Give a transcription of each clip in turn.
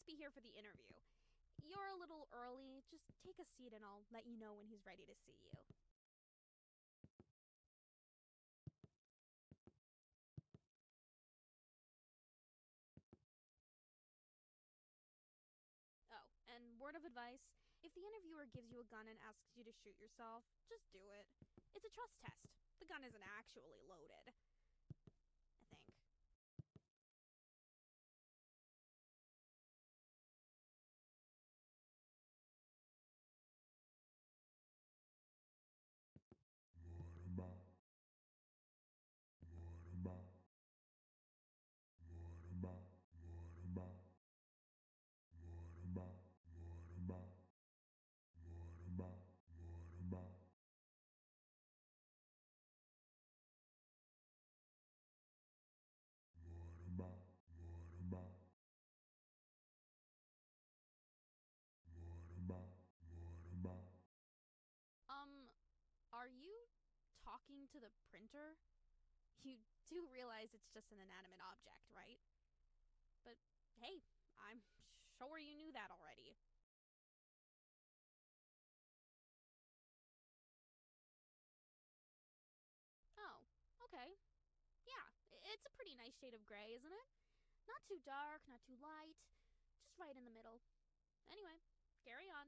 must be here for the interview. You're a little early. Just take a seat and I'll let you know when he's ready to see you. Oh, and word of advice, if the interviewer gives you a gun and asks you to shoot yourself, just do it. It's a trust test. The gun isn't actually loaded. I think. Are you talking to the printer? You do realize it's just an inanimate object, right? But hey, I'm sure you knew that already. Oh, okay. Yeah, it's a pretty nice shade of gray, isn't it? Not too dark, not too light, just right in the middle. Anyway, carry on.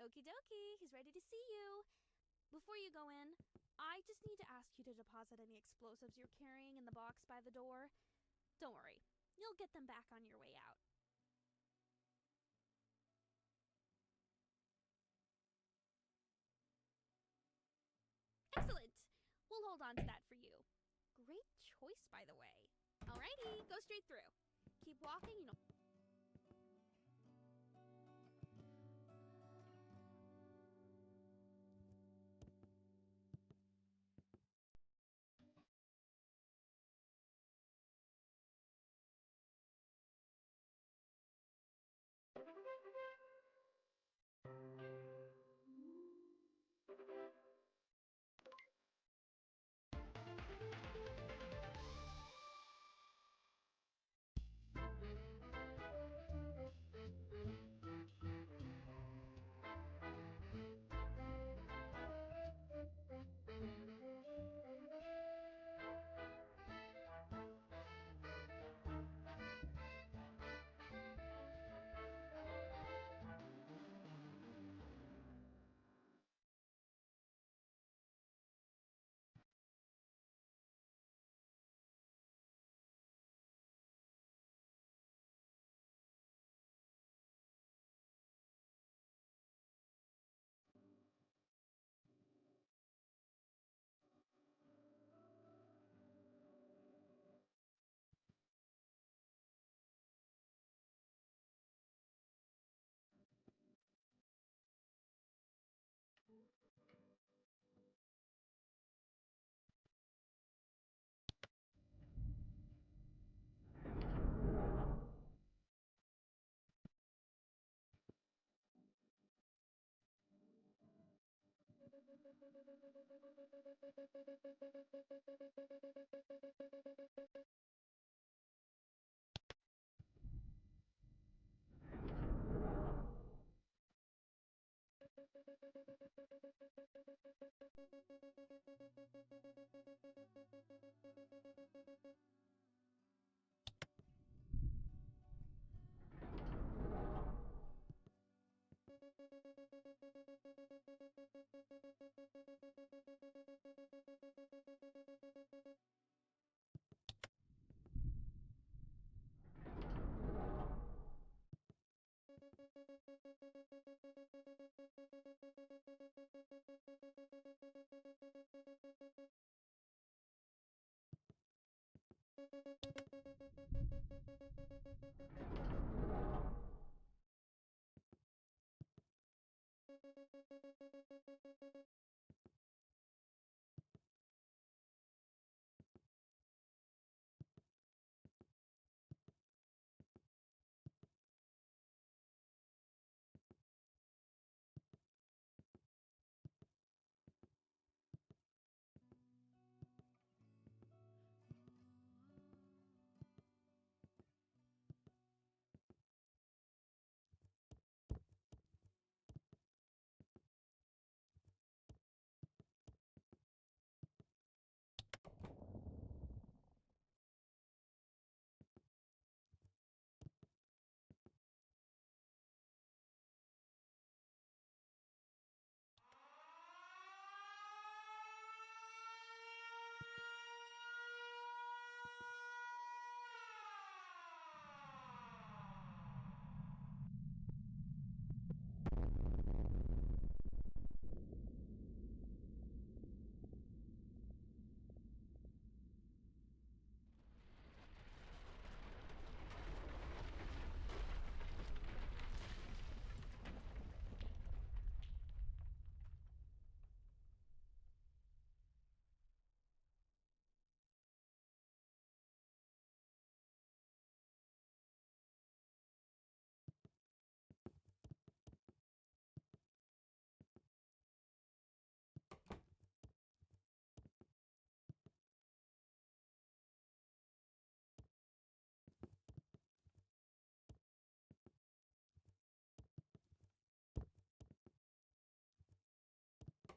Okie dokie, he's ready to see you. Before you go in, I just need to ask you to deposit any explosives you're carrying in the box by the door. Don't worry, you'll get them back on your way out. Excellent! We'll hold on to that for you. Great choice, by the way. Alrighty, go straight through. Keep walking, you know.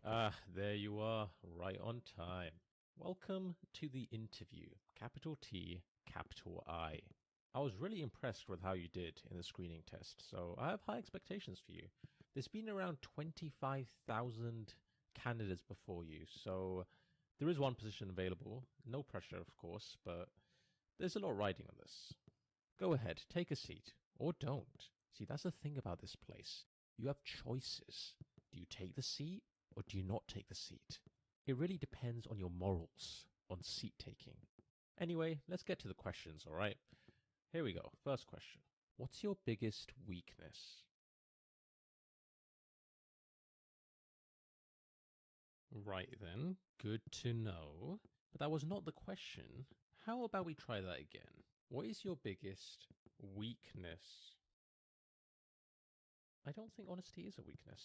Ah, there you are, right on time. Welcome to the interview, capital T, capital I. I was really impressed with how you did in the screening test, so I have high expectations for you. There's been around 25,000 candidates before you, so there is one position available. No pressure, of course, but there's a lot riding on this. Go ahead, take a seat, or don't. See, that's the thing about this place. You have choices. Do you take the seat, or do you not take the seat? It really depends on your morals on seat taking. Anyway, let's get to the questions, alright? Here we go. First question. What's your biggest weakness? Right then, good to know. But that was not the question. How about we try that again? What is your biggest weakness? I don't think honesty is a weakness.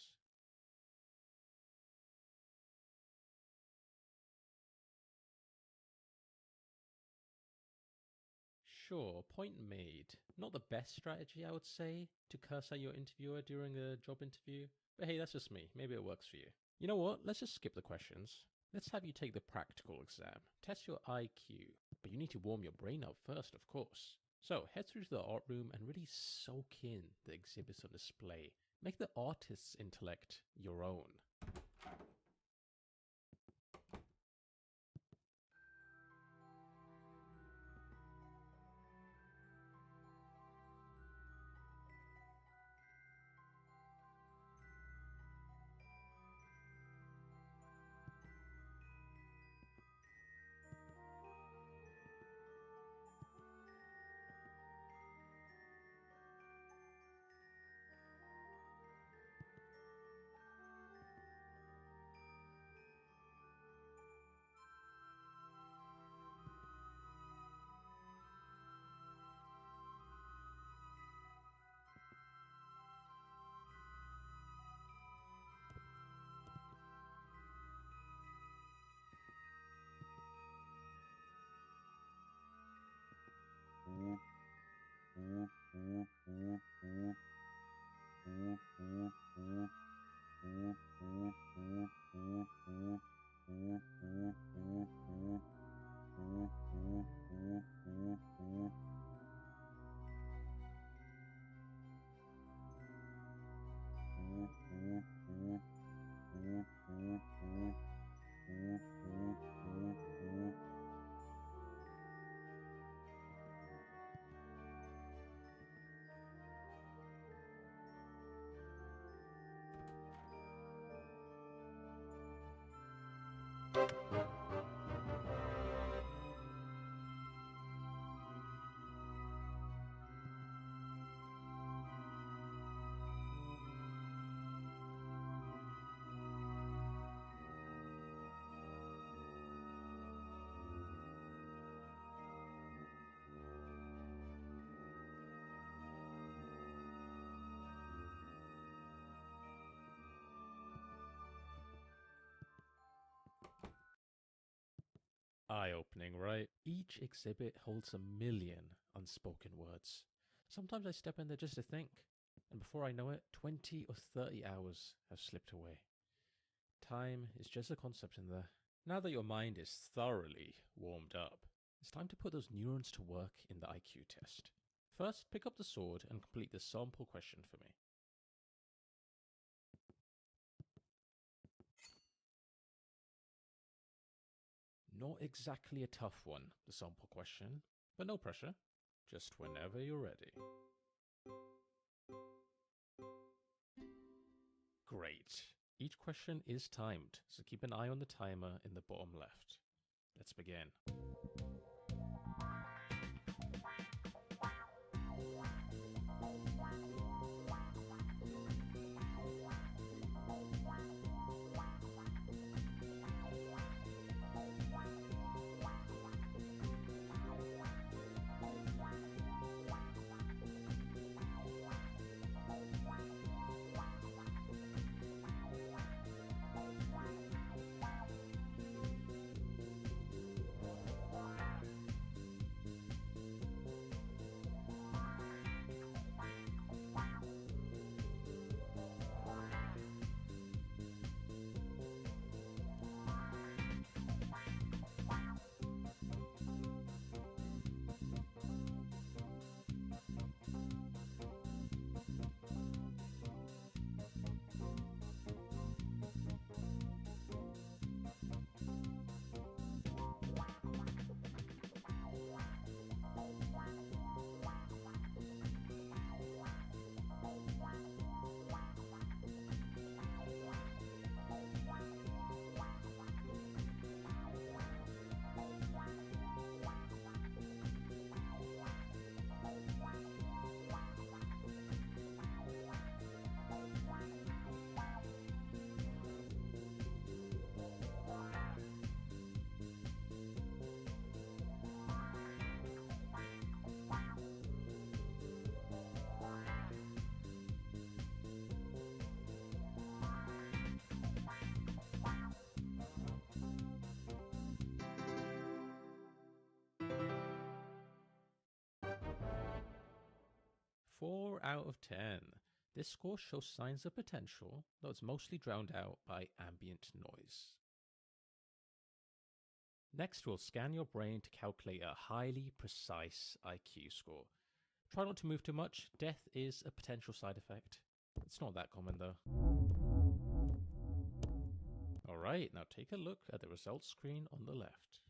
Sure, point made. Not the best strategy, I would say, to curse at your interviewer during a job interview. But hey, that's just me. Maybe it works for you. You know what? Let's just skip the questions. Let's have you take the practical exam. Test your IQ. But you need to warm your brain up first, of course. So, head through to the art room and really soak in the exhibits on display. Make the artist's intellect your own. Eye-opening, right? Each exhibit holds a million unspoken words. Sometimes I step in there just to think, and before I know it, 20 or 30 hours have slipped away. Time is just a concept in there. Now that your mind is thoroughly warmed up, it's time to put those neurons to work in the IQ test. First, pick up the sword and complete the sample question for me. Not exactly a tough one, the sample question, but no pressure. Just whenever you're ready. Great. Each question is timed, so keep an eye on the timer in the bottom left. Let's begin. 4 out of 10. This score shows signs of potential, though it's mostly drowned out by ambient noise. Next, we'll scan your brain to calculate a highly precise IQ score. Try not to move too much. Death is a potential side effect. It's not that common though. Alright, now take a look at the results screen on the left.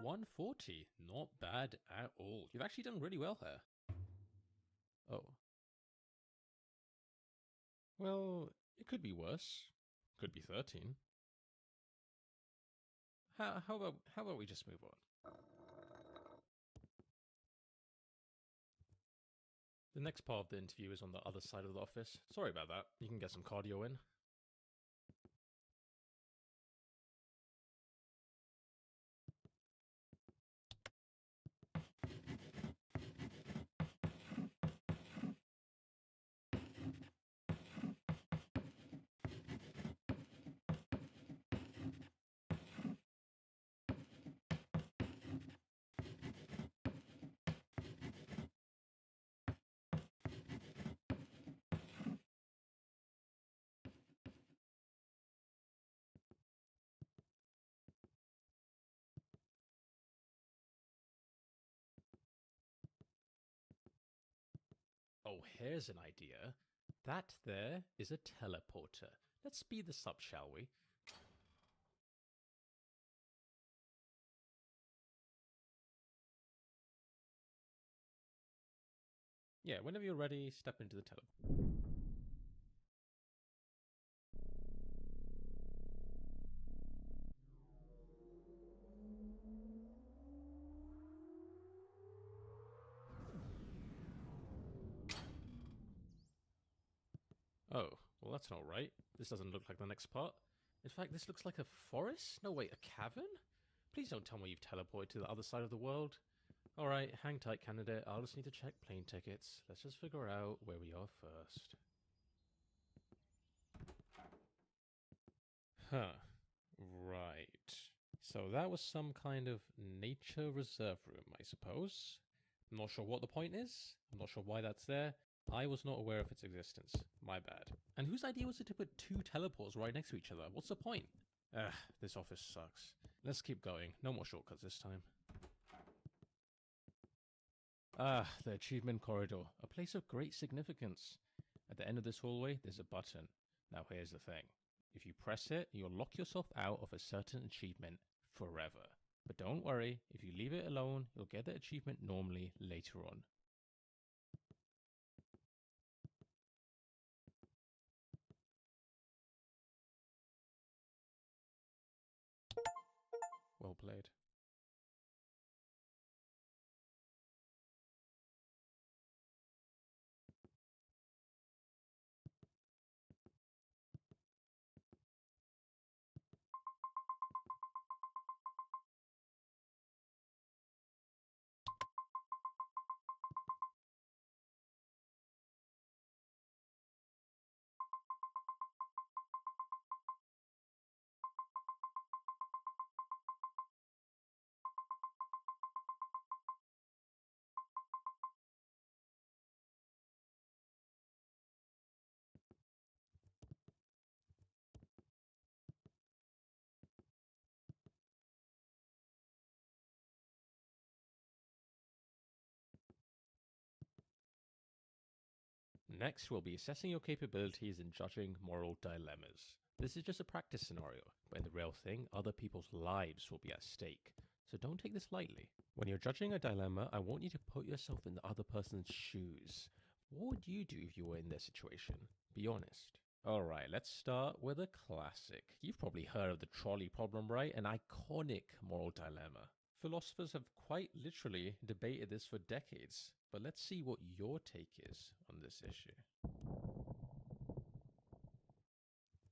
140. Not bad at all. You've actually done really well here. Oh. Well, it could be worse. Could be 13. How about we just move on? The next part of the interview is on the other side of the office. Sorry about that. You can get some cardio in. Oh, here's an idea. That there is a teleporter. Let's speed this up, shall we? Yeah, whenever you're ready, step into the teleporter. Oh, well that's not right. This doesn't look like the next part. In fact, this looks like a forest? No, wait, a cavern? Please don't tell me you've teleported to the other side of the world. Alright, hang tight, candidate. I'll just need to check plane tickets. Let's just figure out where we are first. Huh. Right. So that was some kind of nature reserve room, I suppose. I'm not sure what the point is. I'm not sure why that's there. I was not aware of its existence. My bad. And whose idea was it to put 2 teleports right next to each other? What's the point? Ugh, this office sucks. Let's keep going. No more shortcuts this time. Ah, the achievement corridor. A place of great significance. At the end of this hallway, there's a button. Now here's the thing. If you press it, you'll lock yourself out of a certain achievement forever. But don't worry, if you leave it alone, you'll get the achievement normally later on. Well played. Next, we'll be assessing your capabilities in judging moral dilemmas. This is just a practice scenario, but in the real thing, other people's lives will be at stake. So don't take this lightly. When you're judging a dilemma, I want you to put yourself in the other person's shoes. What would you do if you were in their situation? Be honest. Alright, let's start with a classic. You've probably heard of the trolley problem, right? An iconic moral dilemma. Philosophers have quite literally debated this for decades, but let's see what your take is on this issue.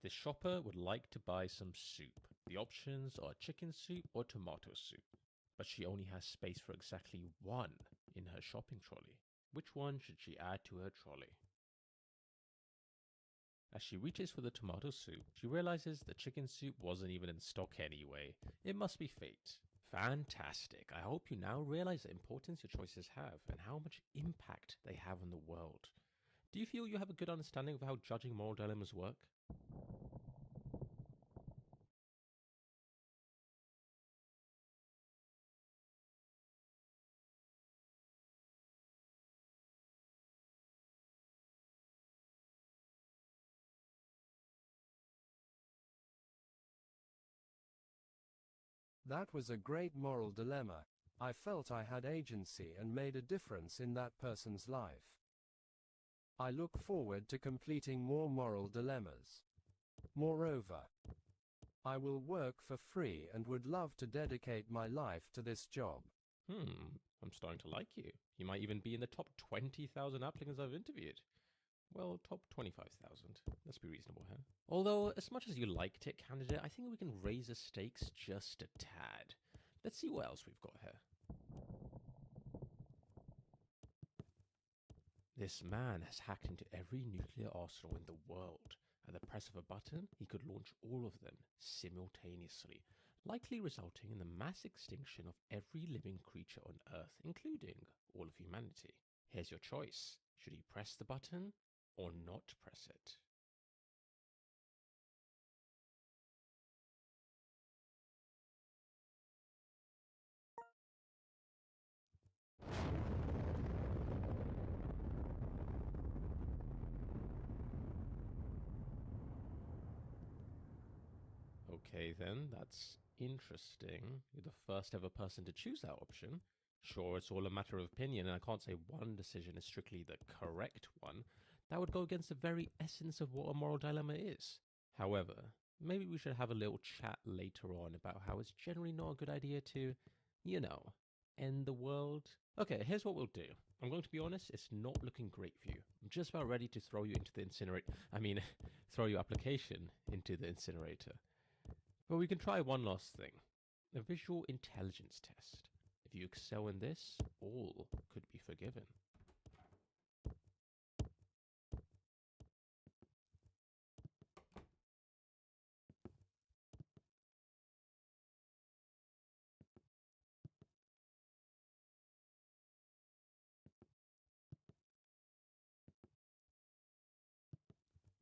The shopper would like to buy some soup. The options are chicken soup or tomato soup, but she only has space for exactly one in her shopping trolley. Which one should she add to her trolley? As she reaches for the tomato soup, she realizes the chicken soup wasn't even in stock anyway. It must be fate. Fantastic. I hope you now realize the importance your choices have and how much impact they have on the world. Do you feel you have a good understanding of how judging moral dilemmas work? That was a great moral dilemma. I felt I had agency and made a difference in that person's life. I look forward to completing more moral dilemmas. Moreover, I will work for free and would love to dedicate my life to this job. I'm starting to like you. You might even be in the top 20,000 applicants I've interviewed. Well, top 25,000. Let's be reasonable here. Although, as much as you liked it, candidate, I think we can raise the stakes just a tad. Let's see what else we've got here. This man has hacked into every nuclear arsenal in the world. At the press of a button, he could launch all of them simultaneously, likely resulting in the mass extinction of every living creature on Earth, including all of humanity. Here's your choice. Should he press the button or not press it? Okay then, that's interesting. You're the first ever person to choose that option. Sure, it's all a matter of opinion, and I can't say one decision is strictly the correct one. That would go against the very essence of what a moral dilemma is. However, maybe we should have a little chat later on about how it's generally not a good idea to, end the world. Okay, here's what we'll do. I'm going to be honest, it's not looking great for you. I'm just about ready to throw you into the incinerator. Throw your application into the incinerator. But we can try one last thing. A visual intelligence test. If you excel in this, all could be forgiven.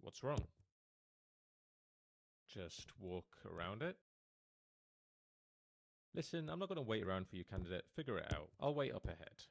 What's wrong? Just walk around it? Listen, I'm not going to wait around for you, candidate. Figure it out. I'll wait up ahead.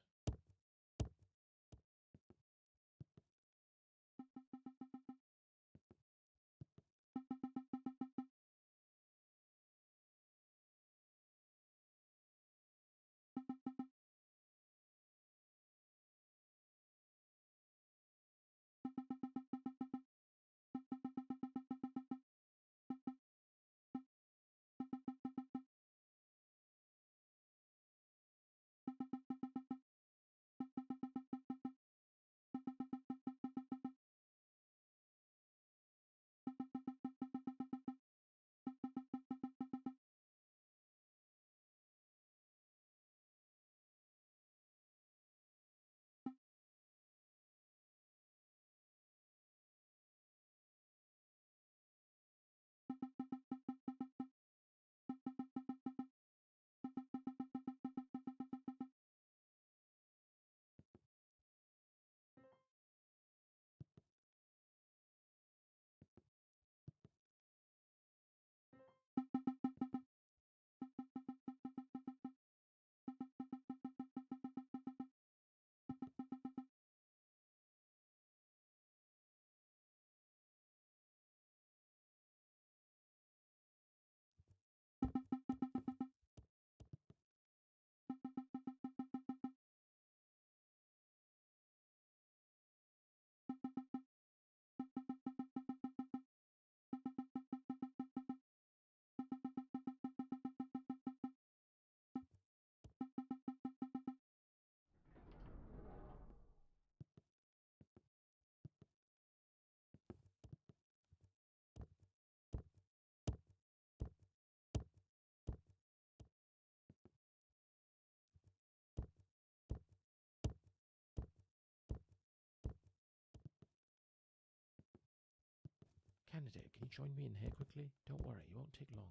Candidate, can you join me in here quickly? Don't worry, it won't take long.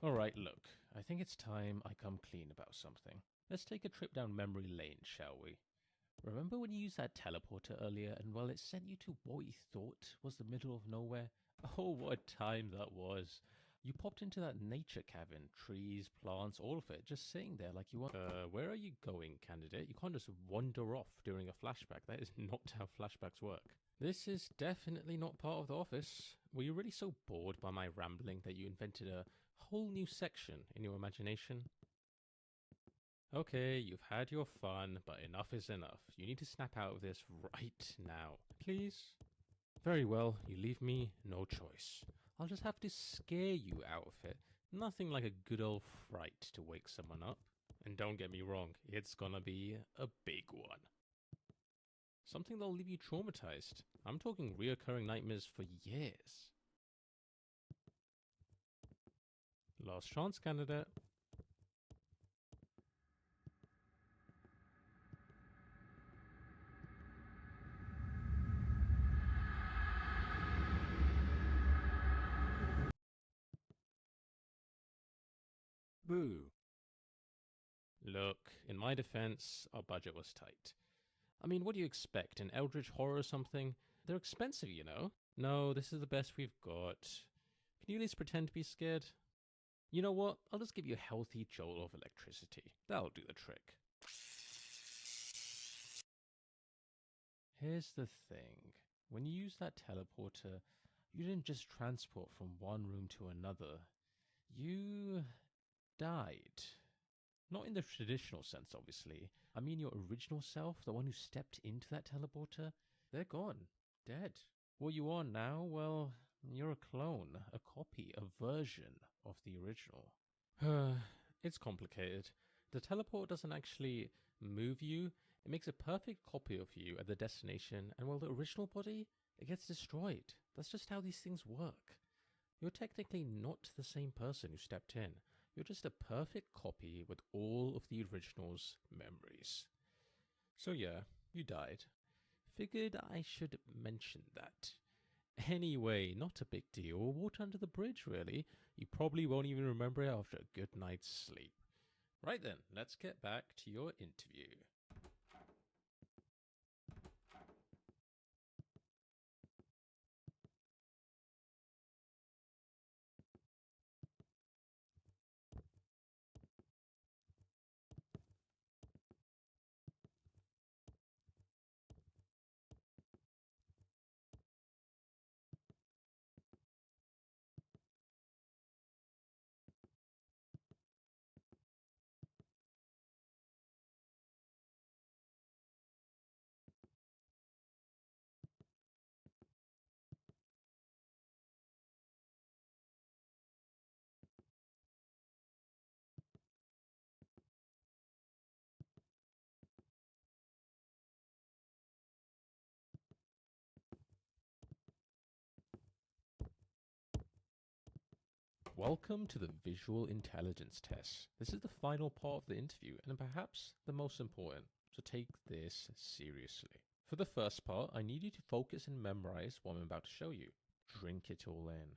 Alright, look, I think it's time I come clean about something. Let's take a trip down memory lane, shall we? Remember when you used that teleporter earlier and, well, it sent you to what you thought was the middle of nowhere? Oh, what a time that was. You popped into that nature cabin, trees, plants, all of it, just sitting there like you want. Where are you going, candidate? You can't just wander off during a flashback. That is not how flashbacks work. This is definitely not part of the office. Were you really so bored by my rambling that you invented a whole new section in your imagination? Okay, you've had your fun, but enough is enough. You need to snap out of this right now. Please? Very well, you leave me no choice. I'll just have to scare you out of it. Nothing like a good old fright to wake someone up. And don't get me wrong, it's gonna be a big one. Something that'll leave you traumatized. I'm talking reoccurring nightmares for years. Last chance, candidate. Boo. Look, in my defense, our budget was tight. I mean, what do you expect? An eldritch horror or something? They're expensive, you know? No, this is the best we've got. Can you at least pretend to be scared? You know what? I'll just give you a healthy jolt of electricity. That'll do the trick. Here's the thing. When you use that teleporter, you didn't just transport from one room to another. You died. Not in the traditional sense, obviously. I mean your original self, the one who stepped into that teleporter, they're gone. Dead. What you are now, well, you're a clone, a copy, a version of the original. It's complicated. The teleport doesn't actually move you. It makes a perfect copy of you at the destination, and well, the original body, it gets destroyed. That's just how these things work. You're technically not the same person who stepped in. You're just a perfect copy with all of the original's memories. So yeah, you died. Figured I should mention that. Anyway, not a big deal. Water under the bridge, really. You probably won't even remember it after a good night's sleep. Right then, let's get back to your interview. Welcome to the visual intelligence test. This is the final part of the interview and perhaps the most important, so take this seriously. For the first part, I need you to focus and memorize what I'm about to show you. Drink it all in.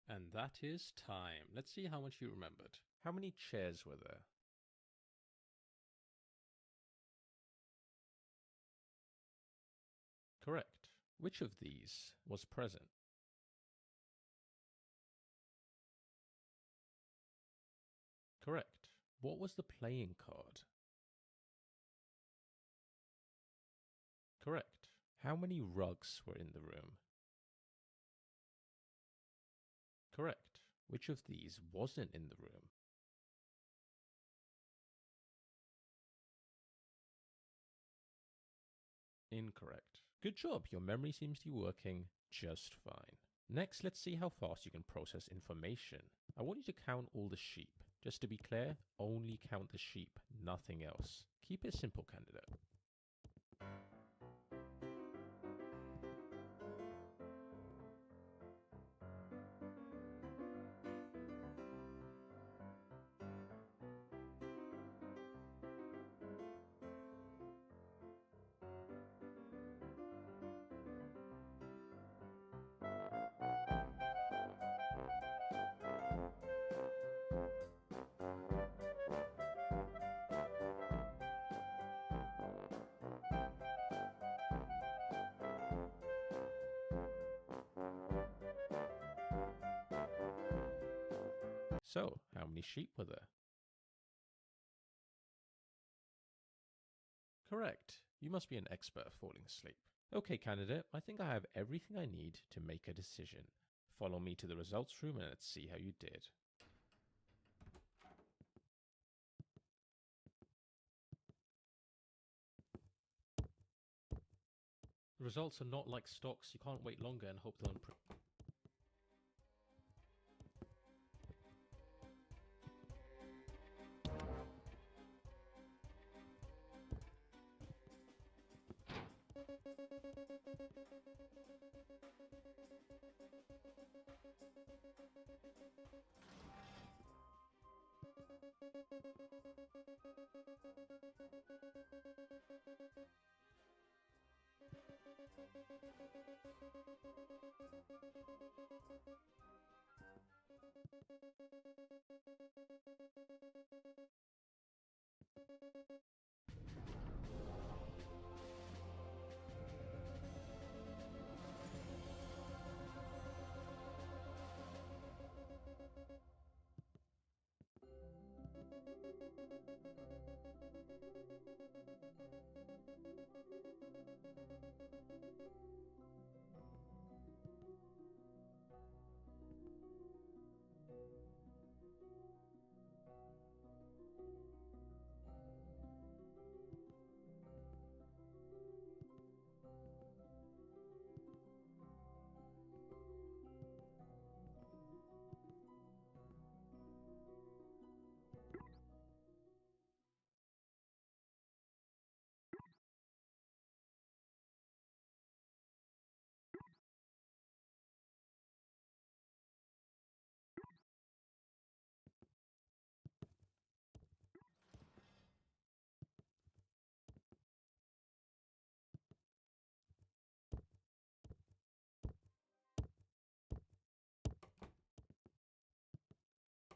And that is time. Let's see how much you remembered. How many chairs were there? Correct. Which of these was present? Correct. What was the playing card? Correct. How many rugs were in the room? Correct. Which of these wasn't in the room? Incorrect. Good job, your memory seems to be working just fine. Next, let's see how fast you can process information. I want you to count all the sheep. Just to be clear, only count the sheep, nothing else. Keep it simple, candidate. So, how many sheep were there? Correct. You must be an expert at falling asleep. Okay, candidate, I think I have everything I need to make a decision. Follow me to the results room and let's see how you did. The results are not like stocks. You can't wait longer and hope they'll improve.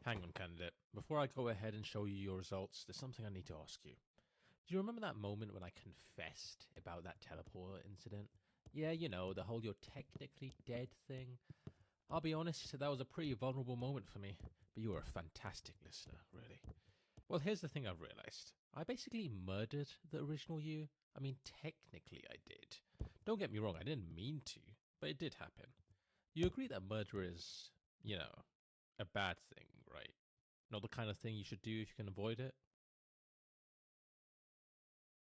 Hang on, candidate. Before I go ahead and show you your results, there's something I need to ask you. Do you remember that moment when I confessed about that teleporter incident? Yeah, you know, the whole you're technically dead thing. I'll be honest, that was a pretty vulnerable moment for me, but you were a fantastic listener, really. Well, here's the thing I've realized. I basically murdered the original you. I mean, technically I did. Don't get me wrong, I didn't mean to, but it did happen. You agree that murder is, you know, a bad thing, right? Not the kind of thing you should do if you can avoid it?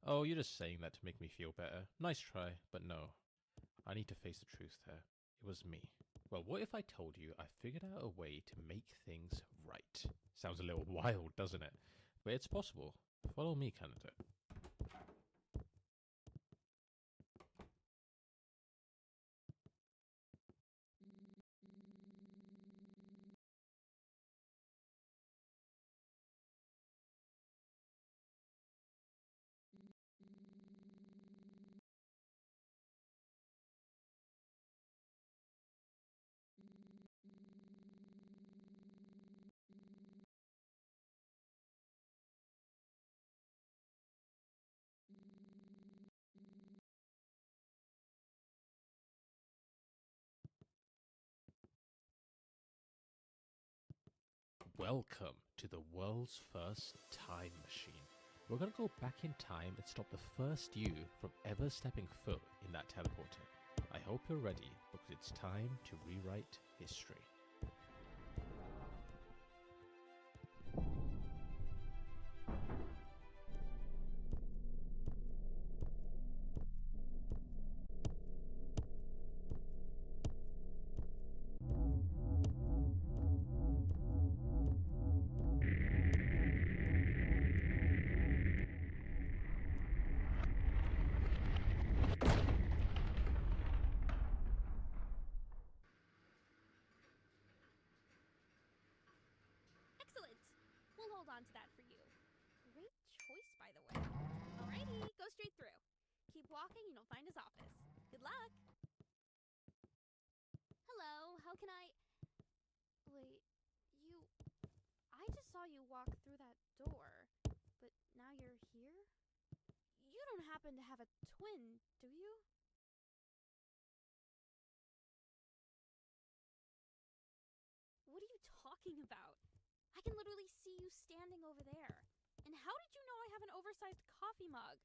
Oh, you're just saying that to make me feel better. Nice try, but no. I need to face the truth here. It was me. Well, what if I told you I figured out a way to make things right? Sounds a little wild, doesn't it? But it's possible. Follow me, candidate. Welcome to the world's first time machine. We're going to go back in time and stop the first you from ever stepping foot in that teleporter. I hope you're ready because it's time to rewrite history. Excellent! We'll hold on to that for you. Great choice, by the way. Alrighty, go straight through. Keep walking and you'll find his office. Good luck! Hello, how can I... Wait, you... I just saw you walk through that door, but now you're here? You don't happen to have a twin, do you? What are you talking about? you standing over there? And how did you know I have an oversized coffee mug?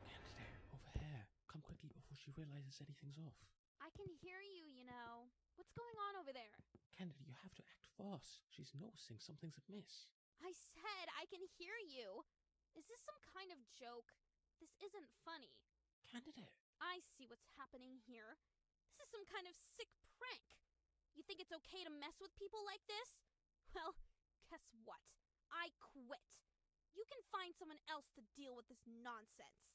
Candide, over here. Come quickly before she realizes anything's off. I can hear you, you know. What's going on over there? Candide, you have to act fast. She's noticing something's amiss. I said I can hear you. Is this some kind of joke? This isn't funny. Candide. I see what's happening here. This is some kind of sick prank. You think it's okay to mess with people like this? Well, guess what? I quit. You can find someone else to deal with this nonsense.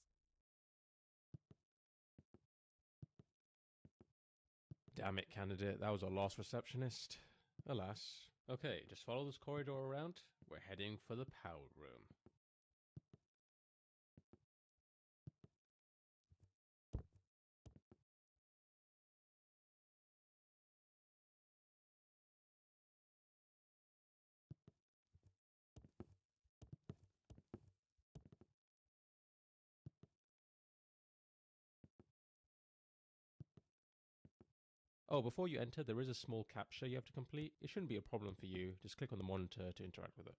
Damn it, candidate. That was our last receptionist. Alas. Okay, just follow this corridor around. We're heading for the power room. Oh, before you enter, there is a small captcha you have to complete. It shouldn't be a problem for you. Just click on the monitor to interact with it.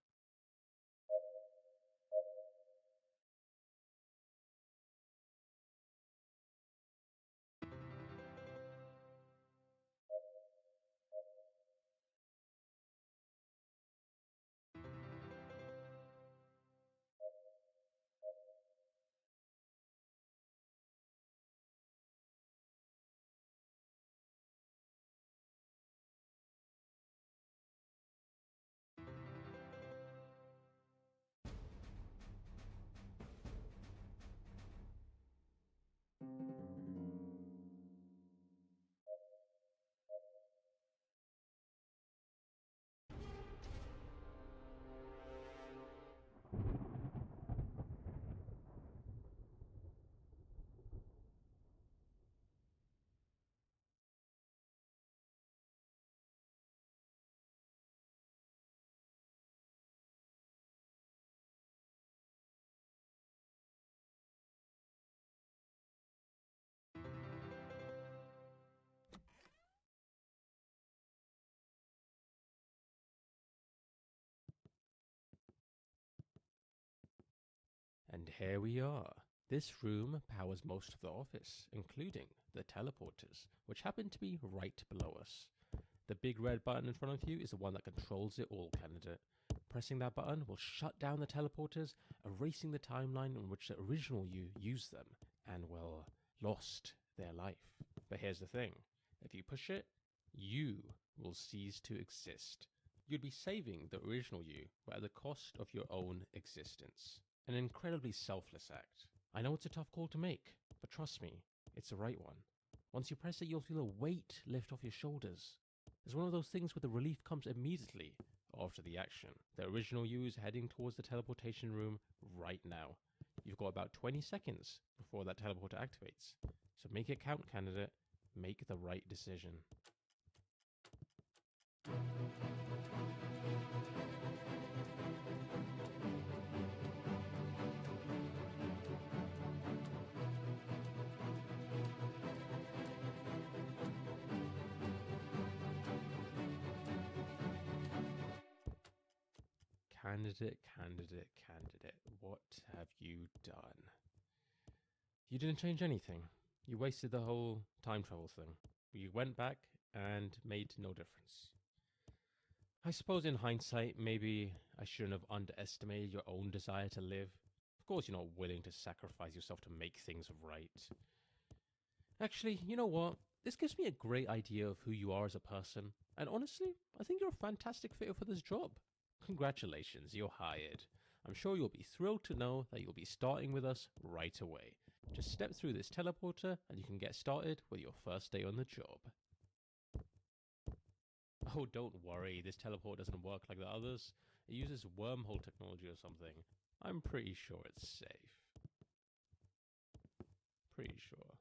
And here we are. This room powers most of the office, including the teleporters, which happen to be right below us. The big red button in front of you is the one that controls it all, candidate. Pressing that button will shut down the teleporters, erasing the timeline in which the original you used them, and, well, lost their life. But here's the thing. If you push it, you will cease to exist. You'd be saving the original you, but at the cost of your own existence. An incredibly selfless act. I know it's a tough call to make, but trust me, it's the right one. Once you press it, you'll feel a weight lift off your shoulders. It's one of those things where the relief comes immediately after the action. The original you is heading towards the teleportation room right now. You've got about 20 seconds before that teleporter activates. So make it count, candidate. Make the right decision. Candidate, what have you done? You didn't change anything. You wasted the whole time travel thing. You went back and made no difference. I suppose in hindsight, maybe I shouldn't have underestimated your own desire to live. Of course you're not willing to sacrifice yourself to make things right. Actually, you know what? This gives me a great idea of who you are as a person. And honestly, I think you're a fantastic fit for this job. Congratulations, you're hired. I'm sure you'll be thrilled to know that you'll be starting with us right away. Just step through this teleporter and you can get started with your first day on the job. Oh, don't worry, this teleport doesn't work like the others. It uses wormhole technology or something. I'm pretty sure it's safe. Pretty sure.